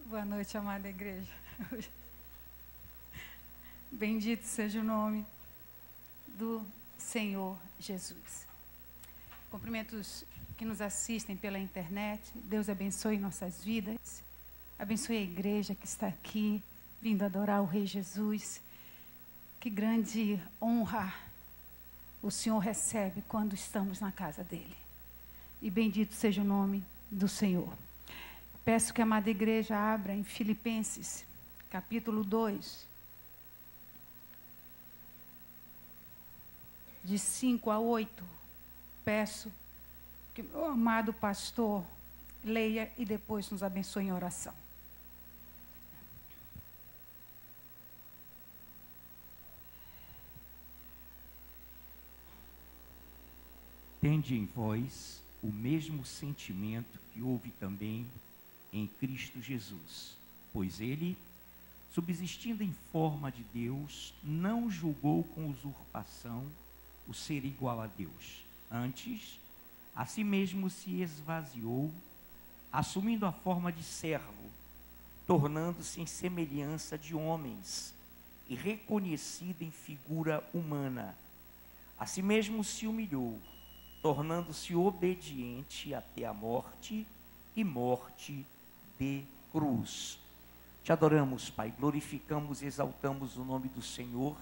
Boa noite, amada igreja. Bendito seja o nome do Senhor Jesus. Cumprimentos que nos assistem pela internet. Deus abençoe nossas vidas. Abençoe a igreja que está aqui, vindo adorar o Rei Jesus. Que grande honra o Senhor recebe quando estamos na casa dele. E bendito seja o nome do Senhor. Peço que a amada igreja abra em Filipenses, capítulo 2, de 5 a 8. Peço que o amado pastor leia e depois nos abençoe em oração. Tende em vós o mesmo sentimento que houve também em Cristo Jesus, pois ele, subsistindo em forma de Deus, não julgou com usurpação o ser igual a Deus. Antes, a si mesmo se esvaziou, assumindo a forma de servo, tornando-se em semelhança de homens e reconhecido em figura humana. A si mesmo se humilhou, tornando-se obediente até a morte e morte de cruz. Te adoramos, Pai, glorificamos e exaltamos o nome do Senhor,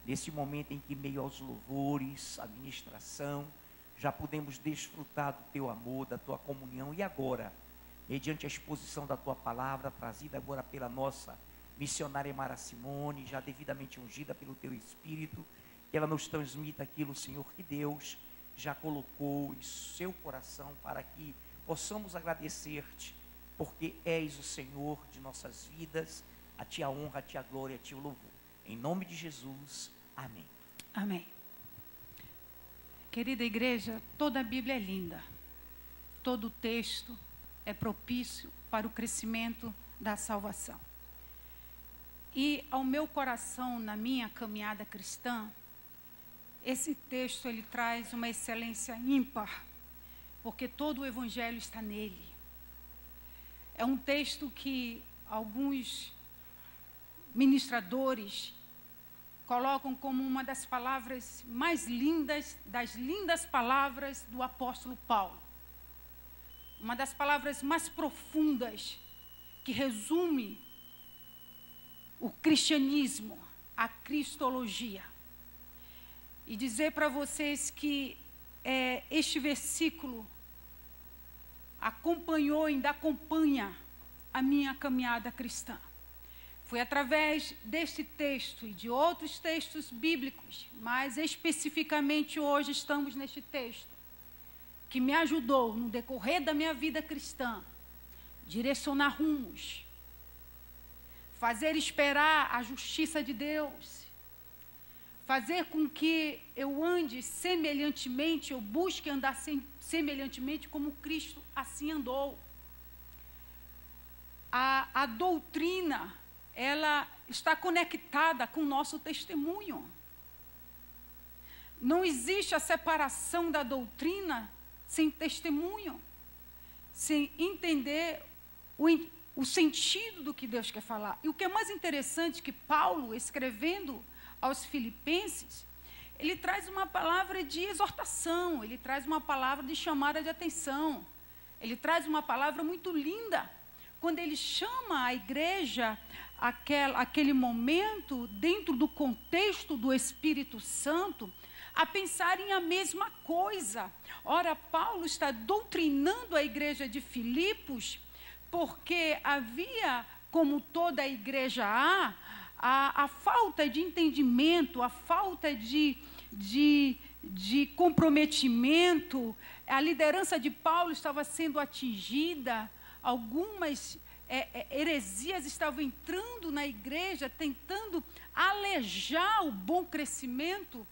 nesse momento em que, meio aos louvores, a ministração, já podemos desfrutar do Teu amor, da Tua comunhão, e agora, mediante a exposição da Tua palavra, trazida agora pela nossa missionária Mara Simone, já devidamente ungida pelo Teu Espírito, que ela nos transmita aquilo, Senhor, que Deus já colocou em seu coração, para que possamos agradecer-te, porque és o Senhor de nossas vidas. A Ti a honra, a Ti a glória, a Ti o louvor. Em nome de Jesus, amém. Amém. Querida igreja, toda a Bíblia é linda. Todo o texto é propício para o crescimento da salvação. E ao meu coração, na minha caminhada cristã, esse texto ele traz uma excelência ímpar, porque todo o Evangelho está nele. É um texto que alguns ministradores colocam como uma das palavras mais lindas, das lindas palavras do apóstolo Paulo. Uma das palavras mais profundas que resume o cristianismo, a cristologia. E dizer para vocês que este versículo acompanhou e ainda acompanha a minha caminhada cristã. Foi através deste texto e de outros textos bíblicos, mas especificamente hoje estamos neste texto, que me ajudou no decorrer da minha vida cristã, direcionar rumos, fazer esperar a justiça de Deus, fazer com que eu ande semelhantemente, eu busque andar semelhantemente como Cristo assim andou. A doutrina, ela está conectada com o nosso testemunho. Não existe a separação da doutrina sem testemunho, sem entender o sentido do que Deus quer falar. E o que é mais interessante, que Paulo, escrevendo aos Filipenses, ele traz uma palavra de exortação, ele traz uma palavra de chamada de atenção, ele traz uma palavra muito linda, quando ele chama a igreja, aquele momento, dentro do contexto do Espírito Santo, a pensarem a mesma coisa. Ora, Paulo está doutrinando a igreja de Filipos, porque havia, como toda a igreja a falta de entendimento, a falta de comprometimento. A liderança de Paulo estava sendo atingida, algumas heresias estavam entrando na igreja, tentando alejar o bom crescimento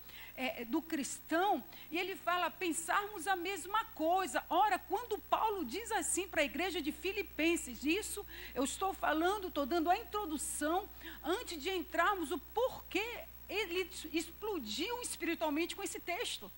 do cristão, e ele fala, pensarmos a mesma coisa. Ora, quando Paulo diz assim para a igreja de Filipenses, isso eu estou falando, estou dando a introdução, antes de entrarmos o porquê ele explodiu espiritualmente com esse texto,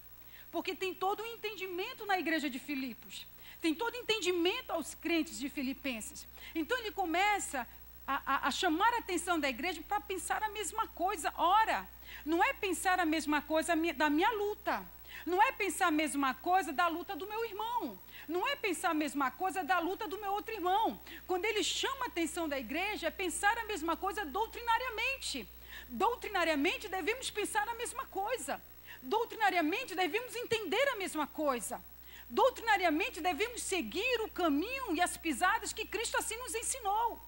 porque tem todo um entendimento na igreja de Filipos. tem todo entendimento aos crentes de Filipenses. Então ele começa a chamar a atenção da igreja para pensar a mesma coisa. Ora, não é pensar a mesma coisa da minha luta, não é pensar a mesma coisa da luta do meu irmão, não é pensar a mesma coisa da luta do meu outro irmão. Quando ele chama a atenção da igreja, é pensar a mesma coisa doutrinariamente. Doutrinariamente devemos pensar a mesma coisa. Doutrinariamente devemos entender a mesma coisa. Doutrinariamente devemos seguir o caminho e as pisadas que Cristo assim nos ensinou.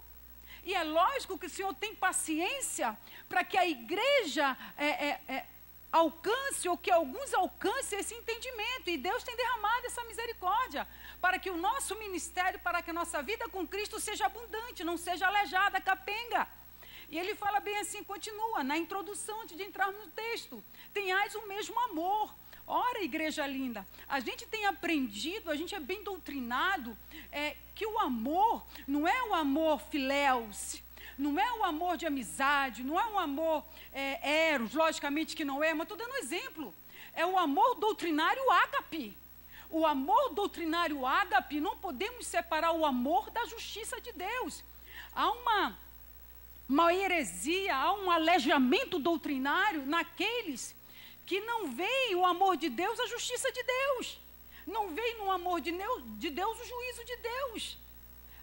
E é lógico que o Senhor tem paciência para que a igreja alcance, ou que alguns alcancem esse entendimento. E Deus tem derramado essa misericórdia para que o nosso ministério, para que a nossa vida com Cristo seja abundante, não seja aleijada, capenga. E ele fala bem assim, continua, na introdução, antes de entrarmos no texto. Tenhais o mesmo amor. Ora, igreja linda, a gente tem aprendido, a gente é bem doutrinado, que o amor não é o amor filéus, não é o amor de amizade, não é um amor eros, logicamente que não é, mas estou dando um exemplo. É o amor doutrinário ágape. O amor doutrinário ágape, não podemos separar o amor da justiça de Deus. Há uma heresia, há um aleijamento doutrinário naqueles que não veem o amor de Deus, a justiça de Deus. Não veem no amor de Deus o juízo de Deus.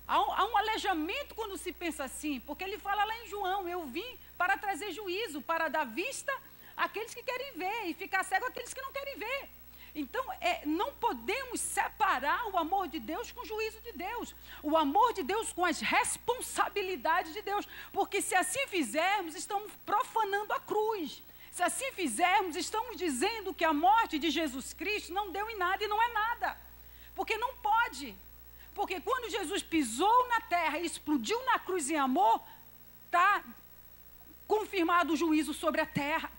Há um aleijamento quando se pensa assim, porque ele fala lá em João, eu vim para trazer juízo, para dar vista àqueles que querem ver e ficar cego àqueles que não querem ver. Então, não podemos separar o amor de Deus com o juízo de Deus. O amor de Deus com as responsabilidades de Deus. Porque se assim fizermos, estamos profanando a cruz. Se assim fizermos, estamos dizendo que a morte de Jesus Cristo não deu em nada e não é nada. Porque não pode. Porque quando Jesus pisou na terra e explodiu na cruz em amor, está confirmado o juízo sobre a terra.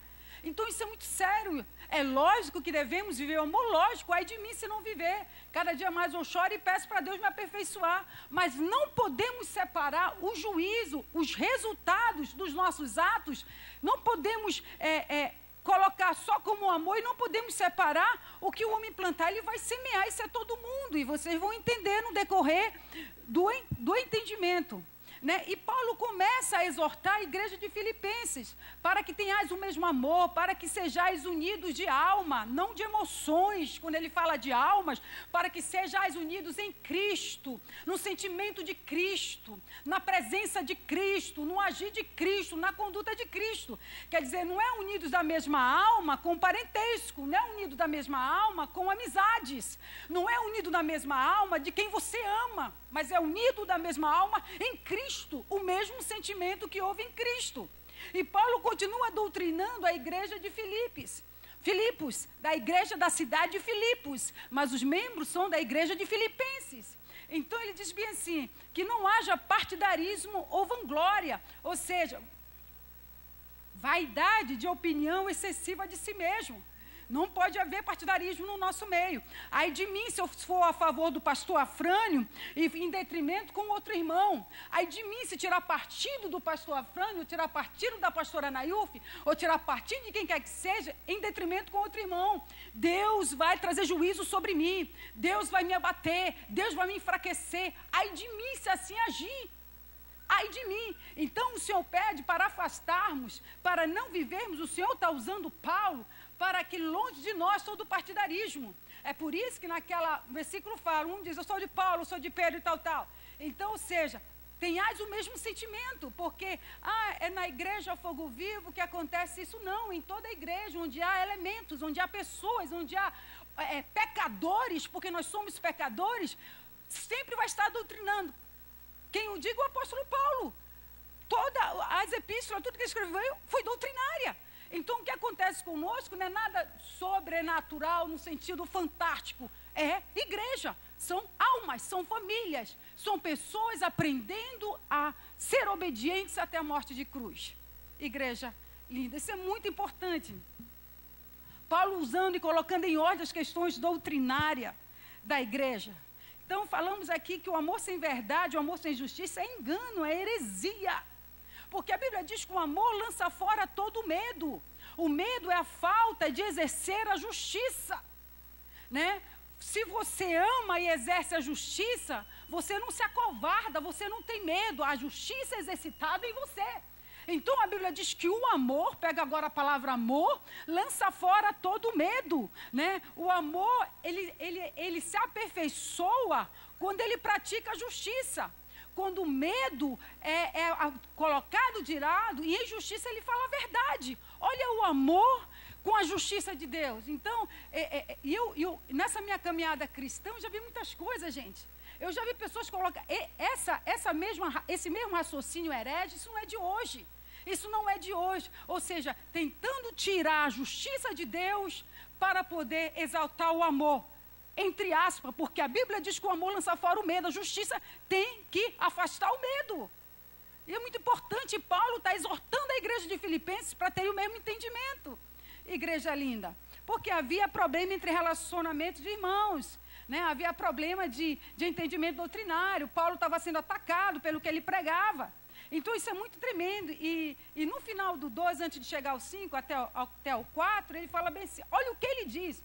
Então isso é muito sério. É lógico que devemos viver o amor, lógico, ai de mim se não viver. Cada dia mais eu choro e peço para Deus me aperfeiçoar. Mas não podemos separar o juízo, os resultados dos nossos atos. Não podemos colocar só como amor e não podemos separar o que o homem plantar, ele vai semear, isso é todo mundo. E vocês vão entender no decorrer do entendimento. Né? E Paulo começa a exortar a igreja de Filipenses para que tenhais o mesmo amor, para que sejais unidos de alma, não de emoções, quando ele fala de almas, para que sejais unidos em Cristo, no sentimento de Cristo, na presença de Cristo, no agir de Cristo, na conduta de Cristo. Quer dizer, não é unidos da mesma alma com parentesco, não é unido da mesma alma com amizades, não é unido da mesma alma de quem você ama, mas é unido da mesma alma em Cristo, o mesmo sentimento que houve em Cristo. E Paulo continua doutrinando a igreja de Filipos, da igreja da cidade de Filipos, mas os membros são da igreja de Filipenses. Então ele diz bem assim, que não haja partidarismo ou vanglória, ou seja, vaidade de opinião excessiva de si mesmo. Não pode haver partidarismo no nosso meio. Ai de mim se eu for a favor do pastor Afrânio e em detrimento com outro irmão. Ai de mim se tirar partido do pastor Afrânio, ou tirar partido da pastora Nayuf, ou tirar partido de quem quer que seja, em detrimento com outro irmão. Deus vai trazer juízo sobre mim. Deus vai me abater. Deus vai me enfraquecer. Ai de mim se assim agir. Ai de mim. Então o Senhor pede para afastarmos, para não vivermos. O Senhor está usando Paulo para que longe de nós todo partidarismo. É por isso que naquela versículo fala, um diz, eu sou de Paulo, eu sou de Pedro e tal. Então, ou seja, tenhais o mesmo sentimento, porque é na igreja fogo vivo que acontece isso. Não, em toda a igreja, onde há elementos, onde há pessoas, onde há pecadores, porque nós somos pecadores, sempre vai estar doutrinando. Quem o diga, o apóstolo Paulo. Todas as epístolas, tudo que ele escreveu, foi doutrinária. Então, o que acontece conosco não é nada sobrenatural no sentido fantástico. É igreja, são almas, são famílias, são pessoas aprendendo a ser obedientes até a morte de cruz. Igreja linda, isso é muito importante. Paulo usando e colocando em ordem as questões doutrinárias da igreja. Então, falamos aqui que o amor sem verdade, o amor sem justiça é engano, é heresia. Porque a Bíblia diz que o amor lança fora todo medo. O medo é a falta de exercer a justiça, né? se você ama e exerce a justiça, você não se acovarda, você não tem medo. A justiça é exercitada em você. Então a Bíblia diz que o amor, pega agora a palavra amor, lança fora todo medo, né? O amor, ele se aperfeiçoa quando ele pratica a justiça. Quando o medo é colocado de lado e em justiça ele fala a verdade. Olha o amor com a justiça de Deus. Então, eu nessa minha caminhada cristã, eu já vi muitas coisas, gente. Eu já vi pessoas colocar esse mesmo raciocínio herege, isso não é de hoje. Isso não é de hoje. Ou seja, tentando tirar a justiça de Deus para poder exaltar o amor. Entre aspas, porque a Bíblia diz que o amor lança fora o medo. A justiça tem que afastar o medo. E é muito importante, Paulo está exortando a igreja de Filipenses para ter o mesmo entendimento. Igreja linda. Porque havia problema entre relacionamentos de irmãos. Né? Havia problema de entendimento doutrinário. Paulo estava sendo atacado pelo que ele pregava. Então isso é muito tremendo. E no final do 2, antes de chegar ao 5, até o 4, ele fala bem assim, olha o que ele diz.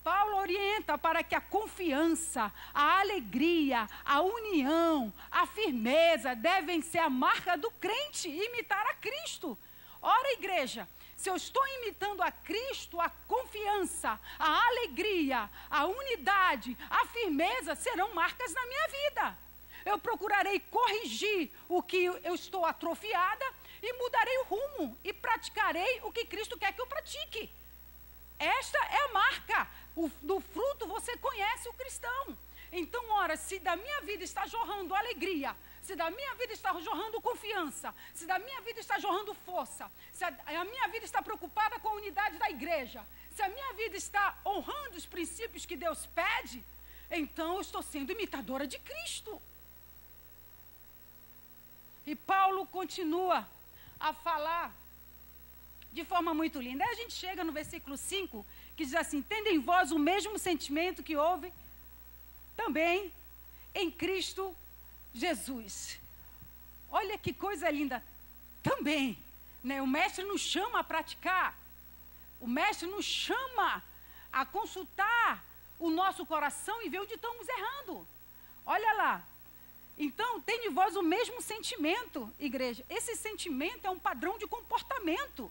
Paulo orienta para que a confiança, a alegria, a união, a firmeza devem ser a marca do crente, imitar a Cristo. Ora, igreja, se eu estou imitando a Cristo, a confiança, a alegria, a unidade, a firmeza serão marcas na minha vida. Eu procurarei corrigir o que eu estou atrofiada e mudarei o rumo e praticarei o que Cristo quer que eu pratique. Esta é a marca. Do fruto você conhece o cristão. Então, ora, se da minha vida está jorrando alegria, se da minha vida está jorrando confiança, se da minha vida está jorrando força, se a minha vida está preocupada com a unidade da igreja, se a minha vida está honrando os princípios que Deus pede, então eu estou sendo imitadora de Cristo. E Paulo continua a falar de forma muito linda. Aí a gente chega no versículo 5, que diz assim, tendo em vós o mesmo sentimento que houve também em Cristo Jesus. Olha que coisa linda. Também, né? O mestre nos chama a praticar. O mestre nos chama a consultar o nosso coração e ver onde estamos errando. Olha lá. Então, tem de vós o mesmo sentimento, igreja. Esse sentimento é um padrão de comportamento.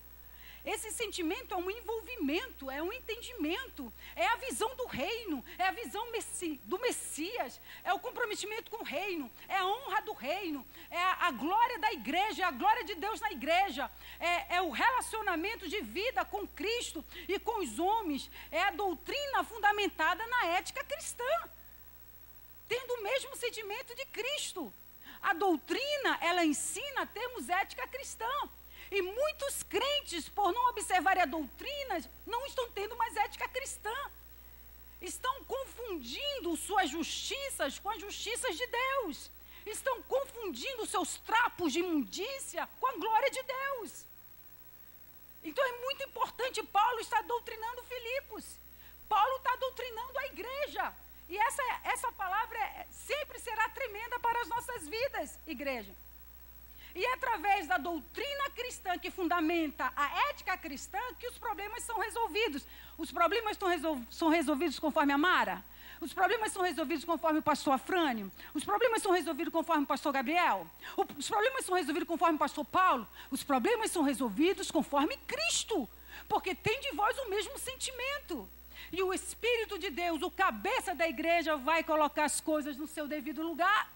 Esse sentimento é um envolvimento, é um entendimento, é a visão do reino, é a visão do Messias, é o comprometimento com o reino, é a honra do reino, é a glória da igreja, é a glória de Deus na igreja, é o relacionamento de vida com Cristo e com os homens, é a doutrina fundamentada na ética cristã. Tendo o mesmo sentimento de Cristo. A doutrina, ela ensina a termos ética cristã. E muitos crentes, por não observarem a doutrina, não estão tendo mais ética cristã. Estão confundindo suas justiças com as justiças de Deus. Estão confundindo seus trapos de imundícia com a glória de Deus. Então é muito importante, Paulo está doutrinando Filipos. Paulo está doutrinando a igreja. E essa palavra sempre será tremenda para as nossas vidas, igreja. E é através da doutrina cristã que fundamenta a ética cristã que os problemas são resolvidos. Os problemas são resolvidos conforme a Mara? Os problemas são resolvidos conforme o pastor Afrânio? Os problemas são resolvidos conforme o pastor Gabriel? Os problemas são resolvidos conforme o pastor Paulo? Os problemas são resolvidos conforme Cristo. Porque tem de vós o mesmo sentimento. E o Espírito de Deus, o cabeça da igreja, vai colocar as coisas no seu devido lugar.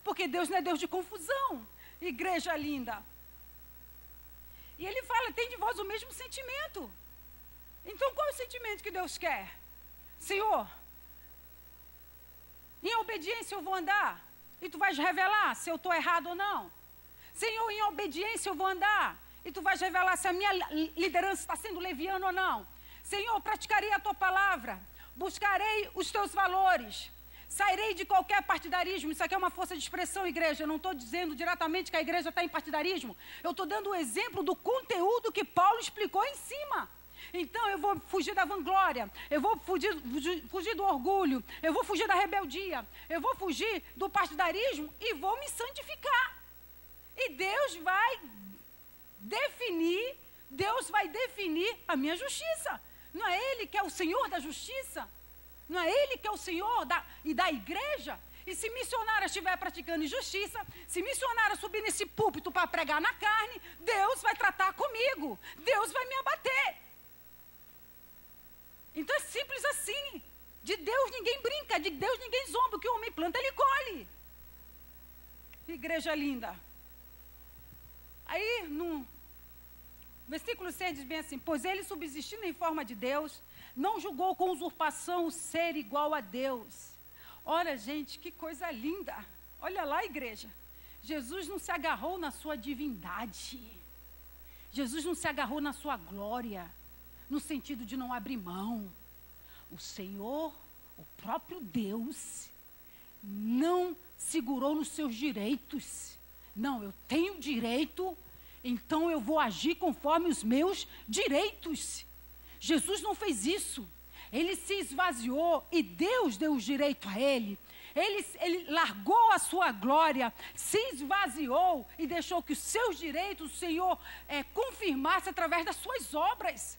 Porque Deus não é Deus de confusão. Igreja linda. E ele fala, tem de vós o mesmo sentimento. Então qual é o sentimento que Deus quer? Senhor, em obediência eu vou andar. E tu vais revelar se eu estou errado ou não. Senhor, em obediência eu vou andar. E tu vais revelar se a minha liderança está sendo leviana ou não. Senhor, praticarei a tua palavra, buscarei os teus valores, sairei de qualquer partidarismo. Isso aqui é uma força de expressão, igreja. Eu não estou dizendo diretamente que a igreja está em partidarismo. Eu estou dando o exemplo do conteúdo que Paulo explicou em cima. Então, eu vou fugir da vanglória, eu vou fugir do orgulho, eu vou fugir da rebeldia, eu vou fugir do partidarismo e vou me santificar. E Deus vai definir a minha justiça. Não é Ele que é o Senhor da justiça? Não é Ele que é o Senhor da igreja? E se missionária estiver praticando injustiça, se missionária subir nesse púlpito para pregar na carne, Deus vai tratar comigo, Deus vai me abater. Então é simples assim. De Deus ninguém brinca, de Deus ninguém zomba. O que o homem planta, ele colhe. Igreja linda. Aí, no versículo 6 diz bem assim: pois ele, subsistindo em forma de Deus, não julgou com usurpação o ser igual a Deus. Olha, gente, que coisa linda. Olha lá, igreja. Jesus não se agarrou na sua divindade. Jesus não se agarrou na sua glória, no sentido de não abrir mão. O Senhor, o próprio Deus, não segurou nos seus direitos. Não, eu tenho direito, então eu vou agir conforme os meus direitos. Jesus não fez isso. Ele se esvaziou e Deus deu o direito a ele. Ele largou a sua glória, se esvaziou e deixou que os seus direitos o Senhor confirmasse através das suas obras.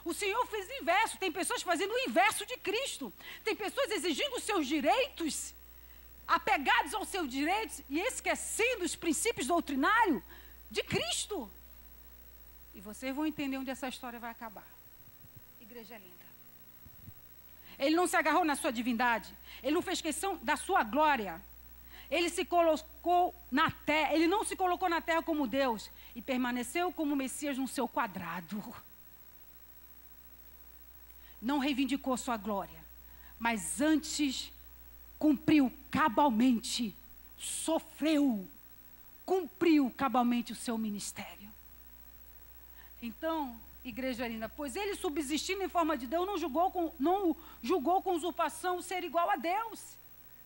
O Senhor fez o inverso. Tem pessoas fazendo o inverso de Cristo. Tem pessoas exigindo os seus direitos, apegados aos seus direitos e esquecendo os princípios doutrinários de Cristo. E vocês vão entender onde essa história vai acabar. Igreja linda. Ele não se agarrou na sua divindade. Ele não fez questão da sua glória. Ele se colocou na terra. Ele não se colocou na terra como Deus e permaneceu como Messias no seu quadrado. Não reivindicou sua glória, mas antes cumpriu cabalmente, sofreu, cumpriu cabalmente o seu ministério. Então, igreja linda, pois ele, subsistindo em forma de Deus, não julgou com usurpação ser igual a Deus.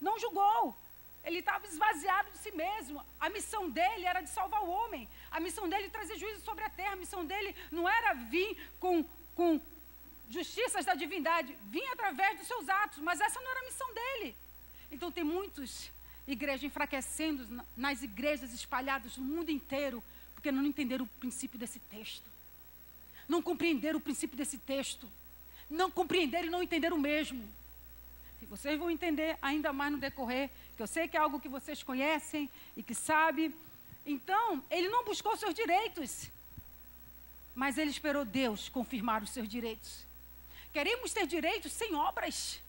Não julgou. Ele estava esvaziado de si mesmo. A missão dele era de salvar o homem. A missão dele trazer juízo sobre a terra. A missão dele não era vir com justiças da divindade, vinha através dos seus atos, mas essa não era a missão dele. Então tem muitos igrejas enfraquecendo nas igrejas espalhadas no mundo inteiro, porque não entenderam o princípio desse texto. Não compreenderam o princípio desse texto. Não compreenderam e não entenderam mesmo. E vocês vão entender ainda mais no decorrer, que eu sei que é algo que vocês conhecem e que sabem. Então, ele não buscou seus direitos, mas ele esperou Deus confirmar os seus direitos. Queremos ter direitos sem obras.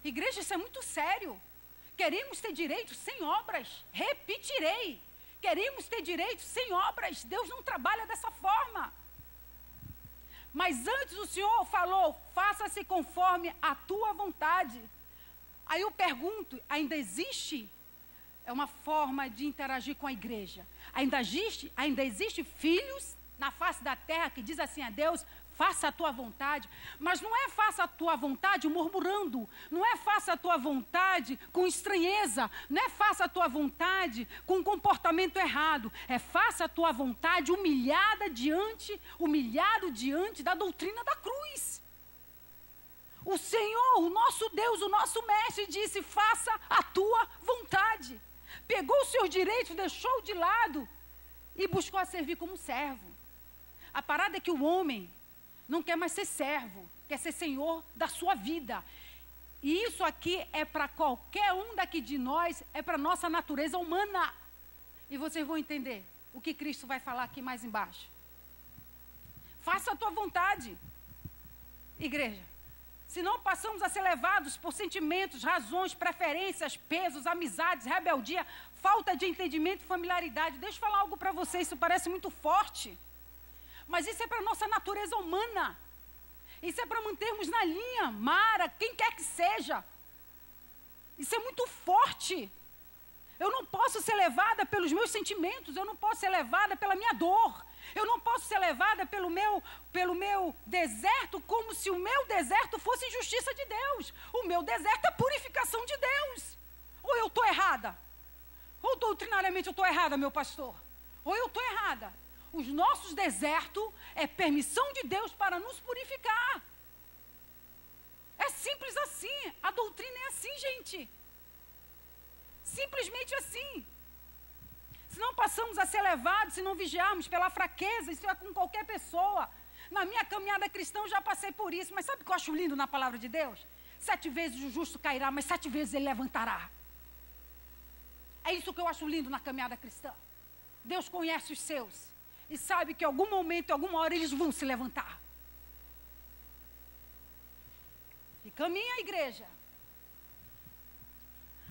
Igreja, isso é muito sério. Queremos ter direitos sem obras. Repetirei. Queremos ter direitos sem obras. Deus não trabalha dessa forma. Mas antes o Senhor falou, faça-se conforme a tua vontade. Aí eu pergunto, ainda existe? É uma forma de interagir com a igreja. Ainda existe filhos na face da terra que diz assim a Deus, faça a tua vontade, mas não é faça a tua vontade murmurando, não é faça a tua vontade com estranheza, não é faça a tua vontade com um comportamento errado, é faça a tua vontade humilhado diante da doutrina da cruz. O Senhor, o nosso Deus, o nosso mestre disse, faça a tua vontade. Pegou os seus direitos, deixou de lado e buscou a servir como servo. A parada é que o homem não quer mais ser servo, quer ser senhor da sua vida. E isso aqui é para qualquer um daqui de nós, é para a nossa natureza humana. E vocês vão entender o que Cristo vai falar aqui mais embaixo. Faça a tua vontade. Igreja, se não passamos a ser levados por sentimentos, razões, preferências, pesos, amizades, rebeldia, falta de entendimento e familiaridade. Deixa eu falar algo para vocês, isso parece muito forte. Mas isso é para a nossa natureza humana. Isso é para mantermos na linha, Mara, quem quer que seja. Isso é muito forte. Eu não posso ser levada pelos meus sentimentos, eu não posso ser levada pela minha dor. Eu não posso ser levada pelo meu deserto como se o meu deserto fosse injustiça de Deus. O meu deserto é purificação de Deus. Ou eu estou errada? Ou doutrinariamente eu estou errada, meu pastor? Ou eu estou errada? Os nossos desertos é permissão de Deus para nos purificar. É simples assim. A doutrina é assim, gente. Simplesmente assim. Se não passamos a ser levados, se não vigiarmos pela fraqueza, isso é com qualquer pessoa. Na minha caminhada cristã eu já passei por isso, mas sabe o que eu acho lindo na palavra de Deus? 7 vezes o justo cairá, mas 7 vezes ele levantará. É isso que eu acho lindo na caminhada cristã. Deus conhece os seus e sabe que em algum momento, em alguma hora, eles vão se levantar. E caminha a igreja.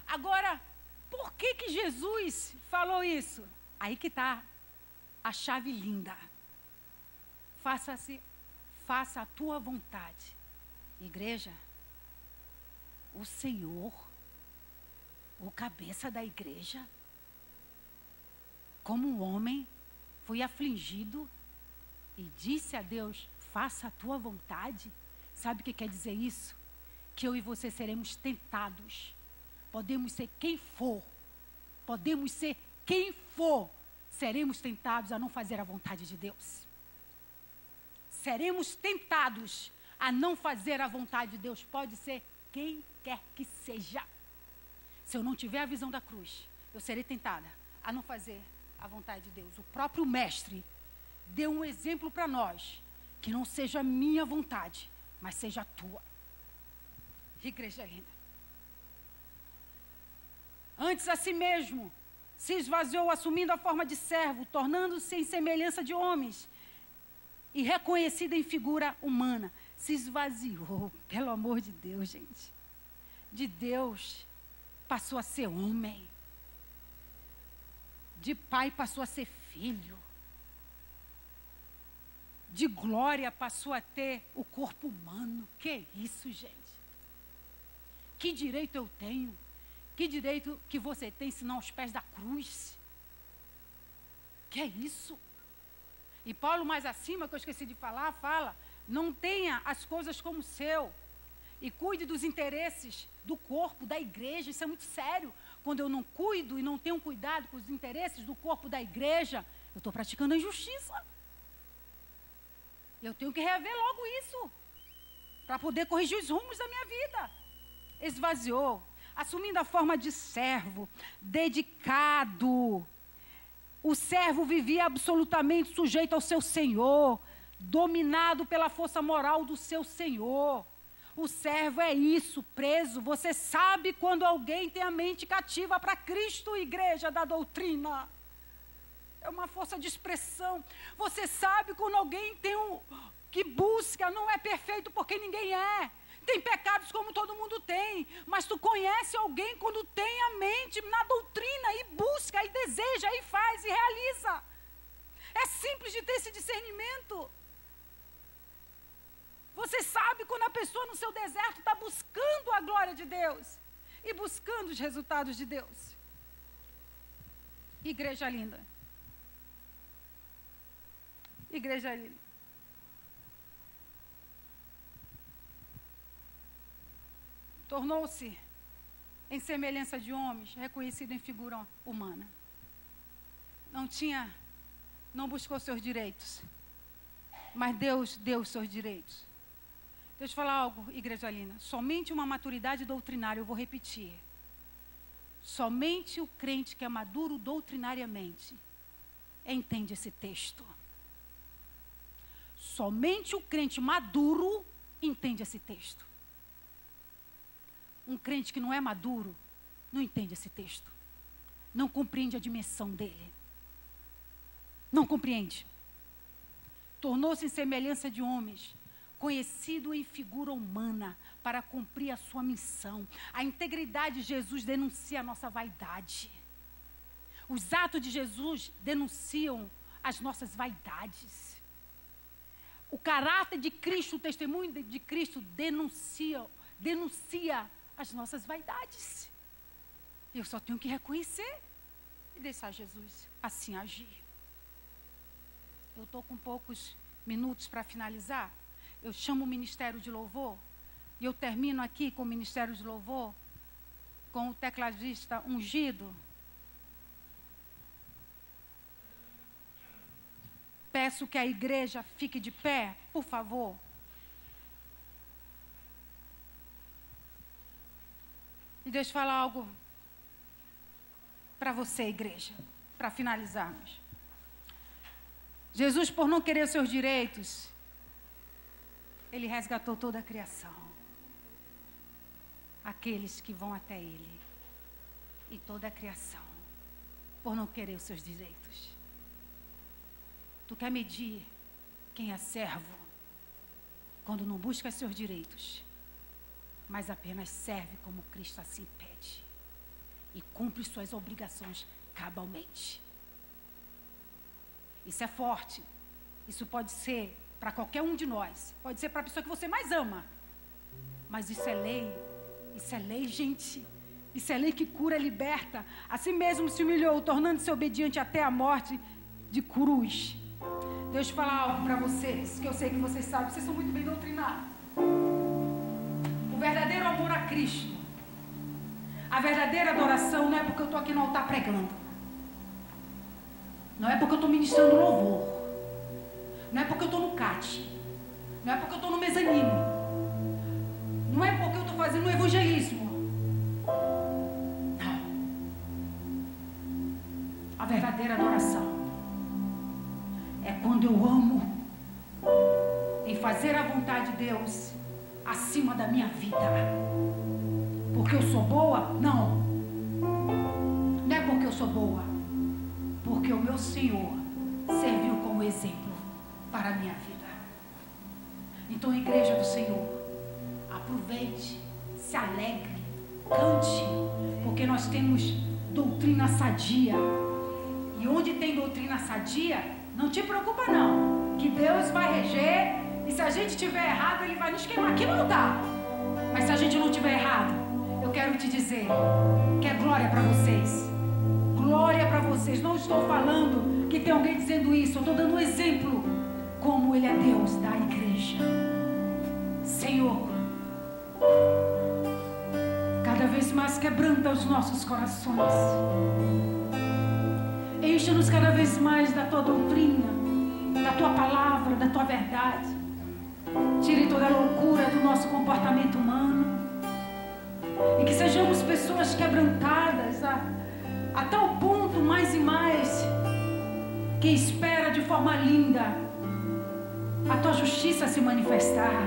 Agora, por que Jesus falou isso? Aí que está a chave linda. Faça a tua vontade. Igreja, o Senhor, o cabeça da igreja, como um homem, foi afligido e disse a Deus, faça a tua vontade. Sabe o que quer dizer isso? Que eu e você seremos tentados. Podemos ser quem for. Podemos ser quem for. Seremos tentados a não fazer a vontade de Deus. Seremos tentados a não fazer a vontade de Deus. Pode ser quem quer que seja. Se eu não tiver a visão da cruz, eu serei tentada a não fazer a vontade de Deus. O próprio mestre deu um exemplo para nós, que não seja a minha vontade, mas seja a tua. Igreja linda. Antes a si mesmo se esvaziou, assumindo a forma de servo, tornando-se em semelhança de homens e reconhecido em figura humana. Se esvaziou, pelo amor de Deus, gente. De Deus passou a ser homem. De pai passou a ser filho. De glória passou a ter o corpo humano. Que isso, gente? Que direito eu tenho? Que direito que você tem, senão aos pés da cruz? Que é isso? E Paulo, mais acima, que eu esqueci de falar, fala, não tenha as coisas como seu. E cuide dos interesses do corpo, da igreja. Isso é muito sério. Quando eu não cuido e não tenho cuidado com os interesses do corpo da igreja, eu estou praticando a injustiça. Eu tenho que rever logo isso, para poder corrigir os rumos da minha vida. Esvaziou, assumindo a forma de servo, dedicado. O servo vivia absolutamente sujeito ao seu senhor, dominado pela força moral do seu senhor. O servo é isso, preso. Você sabe quando alguém tem a mente cativa para Cristo, igreja da doutrina. É uma força de expressão. Você sabe quando alguém tem que busca, não é perfeito porque ninguém é. Tem pecados como todo mundo tem, mas tu conhece alguém quando tem a mente na doutrina e busca, e deseja, e faz, e realiza. É simples de ter esse discernimento. Você sabe quando a pessoa no seu deserto está buscando a glória de Deus e buscando os resultados de Deus. Igreja linda. Igreja linda. Tornou-se em semelhança de homens, reconhecido em figura humana. Não buscou seus direitos, mas Deus deu os seus direitos. Deixa eu falar algo, igreja linda. Somente uma maturidade doutrinária, eu vou repetir. Somente o crente que é maduro doutrinariamente entende esse texto. Somente o crente maduro entende esse texto. Um crente que não é maduro não entende esse texto. Não compreende a dimensão dele. Não compreende. Tornou-se em semelhança de homens, conhecido em figura humana, para cumprir a sua missão. A integridade de Jesus denuncia a nossa vaidade. Os atos de Jesus denunciam as nossas vaidades. O caráter de Cristo, o testemunho de Cristo denuncia as nossas vaidades. Eu só tenho que reconhecer e deixar Jesus assim agir. Eu estou com poucos minutos para finalizar. Eu chamo o Ministério de Louvor e eu termino aqui com o Ministério de Louvor, com o tecladista ungido. Peço que a igreja fique de pé, por favor. E deixa eu falar algo para você, igreja, para finalizarmos. Jesus, por não querer seus direitos, Ele resgatou toda a criação. Aqueles que vão até Ele. E toda a criação. Por não querer os seus direitos. Tu quer medir quem é servo quando não busca seus direitos, mas apenas serve como Cristo assim pede. E cumpre suas obrigações cabalmente. Isso é forte. Isso pode ser para qualquer um de nós. Pode ser para a pessoa que você mais ama. Mas isso é lei. Isso é lei, gente. Isso é lei que cura, liberta. Assim mesmo se humilhou, tornando-se obediente até a morte de cruz. Deixa eu falar algo para vocês, que eu sei que vocês sabem. Vocês são muito bem doutrinados. O verdadeiro amor a Cristo, a verdadeira adoração não é porque eu estou aqui no altar pregando. Não é porque eu estou ministrando louvor. Não é porque eu estou no CAT. Não é porque eu estou no mezanino. Não é porque eu estou fazendo um evangelismo. Não. A verdadeira adoração é quando eu amo em fazer a vontade de Deus acima da minha vida. Porque eu sou boa? Não. Não é porque eu sou boa. Porque o meu Senhor serviu como exemplo para a minha vida. Então, igreja do Senhor, aproveite, se alegre, cante, porque nós temos doutrina sadia. E onde tem doutrina sadia, não te preocupa não, que Deus vai reger, e se a gente tiver errado, Ele vai nos queimar. Aqui não dá. Mas se a gente não tiver errado, eu quero te dizer que é glória para vocês. Glória para vocês. Não estou falando que tem alguém dizendo isso. Eu estou dando um exemplo. Como Ele é Deus da igreja. Senhor, cada vez mais quebranta os nossos corações. Enche-nos cada vez mais da Tua doutrina, da Tua palavra, da Tua verdade. Tire toda a loucura do nosso comportamento humano. E que sejamos pessoas quebrantadas a tal ponto, mais e mais, que espera de forma linda a Tua justiça se manifestar.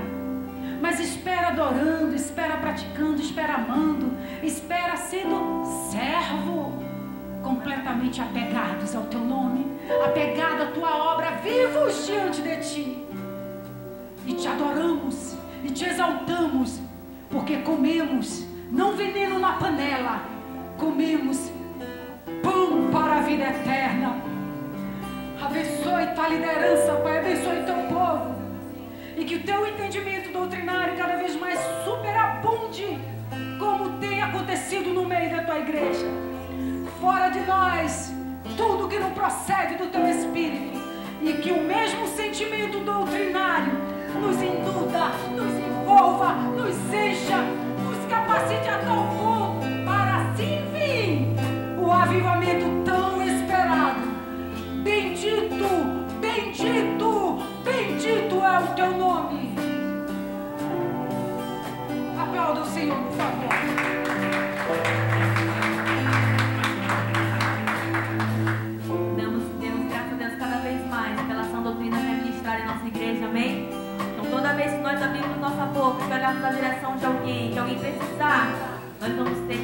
Mas espera adorando, espera praticando, espera amando, espera sendo servo, completamente apegados ao Teu nome, apegado à Tua obra, vivos diante de Ti. E Te adoramos, e Te exaltamos, porque comemos, não veneno na panela, comemos pão para a vida eterna. Abençoe Tua liderança, Pai, abençoe Teu povo. E que o Teu entendimento doutrinário cada vez mais superabunde, como tem acontecido no meio da Tua igreja. Fora de nós, tudo que não procede do Teu Espírito. E que o mesmo sentimento doutrinário nos induda, nos envolva, nos encha, nos capacite a tal ponto para assim vir o avivamento tão esperado. Bendito, bendito, bendito é o Teu nome. Aplauda o Senhor, por favor. Demos graças a Deus cada vez mais pela sã doutrina que é ministrada em nossa igreja, amém? Então toda vez que nós abrimos nossa boca e olharmos na direção de alguém, que alguém precisar, nós vamos estar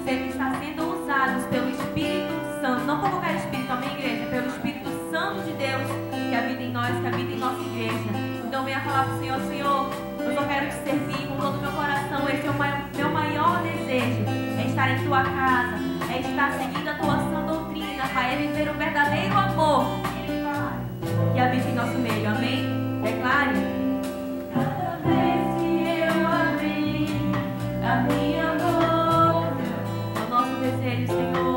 sendo usados pelo Espírito Santo, não por qualquer Espírito, amém, igreja? Pelo Espírito Santo de Deus, que habita em nós, que habita em nossa igreja. Então venha falar para o Senhor: Senhor, eu só quero Te servir com todo o meu coração. Esse é o meu maior desejo, é estar em Tua casa, é estar seguindo a Tua sã doutrina, Pai, é viver o verdadeiro amor que habita em nosso meio, amém? Declare. Cada vez que eu abri a minha boca, é o nosso desejo, Senhor.